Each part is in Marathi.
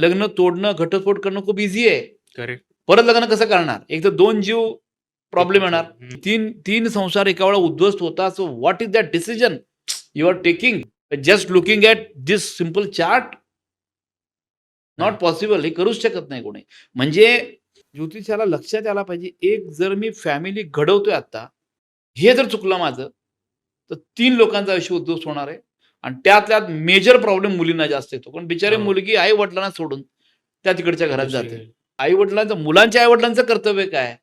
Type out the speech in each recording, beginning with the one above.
लग्न तोडणं, घटस्फोट करणं खूप इझी आहे. करेक्ट. परत लग्न कसं करणार? एक तर 2 जीव प्रॉब्लेम येणार. हम्म. 3 संसार एका वेळा उद्ध्वस्त होतात. So what is that decision you are taking? Just looking at this simple chart? Not possible. हे करूच शकत नाही कोणी. म्हणजे ज्योतिषाला लक्षात यायला पाहिजे, एक जर मी फॅमिली घडवतोय आता, हे जर चुकलं माझं, तर 3 लोकांचं आयुष्य उद्ध्वस्त होणार आहे आणि त्यातल्यात मेजर प्रॉब्लेम मुलींना जास्त येतो. पण बिचारी हो. मुलगी आई-वडिलांना सोडून त्या तिकडच्या घरात दुसरीकडे. जाते. आई-वडिलांचं, मुलांच्या आई-वडिलांचं कर्तव्य काय?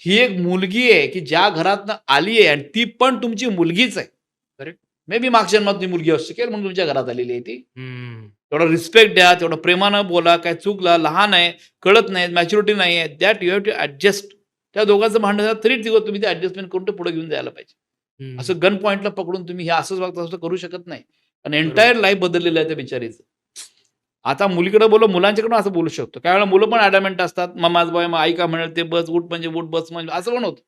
ही एक मुलगी आहे, की ज्या घरातनं आली आहे आणि ती पण तुमची मुलगीच आहे. करेक्ट. मे बी मागच्या जन्मात ती मुलगी असू शकेल म्हणून तुमच्या घरात आलेली आहे ती. हम्म. तेवढा रिस्पेक्ट द्या, तेवढं प्रेमानं बोला. काय चुकला, लहान आहे, कळत नाही, मॅच्युरिटी नाही आहे. That you have to adjust. त्या दोघांचं भांडण झालं तरी तुम्ही ते ॲडजस्टमेंट करून ते पुढे घेऊन जायला पाहिजे. हम्म. असं गन पॉइंटला पकडून तुम्ही हे असंच वागता असं करू शकत नाही. आणि बरोबर. एंटायर लाईफ बदललेलं आहे त्या बिचारीचं. आता मुलीकडे बोललो, मुलांच्याकडून असं बोलू शकतो. काही वेळेला मुलं पण ॲडॅमेंट असतात. माझं बॉय, मग आई का म्हणेल ते बस, उठ म्हणजे उठ, बस म्हणजे असं पण होतं.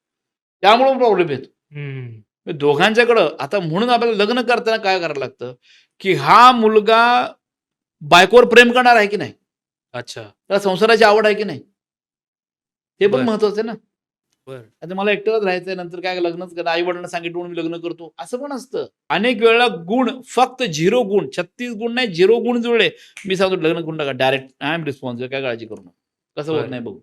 त्यामुळे प्रॉब्लेम येतो. हम्म. दोघांच्याकडं आता म्हणून आपल्याला लग्न करताना काय करायला लागतं, की हा मुलगा बायकोवर प्रेम करणार आहे की नाही? अच्छा. त्याला संसाराची आवड आहे की नाही? हे पण बरं. महत्वाचं आहे ना. बरं. आता मला एकटंच राहायचंय, नंतर काय लग्नच करा, आई-वडिलांना सांगितलं म्हणून मी लग्न करतो, असं पण असतं. अनेक वेळेला गुण, फक्त 0 गुण, 36 गुण नाही, 0 गुण जुळले, मी सांगतो लग्न करून टाका डायरेक्ट. आय एम रिस्पॉन्सिबल, काय काळजी करू नका. कसं होत बरं. नाही बघू.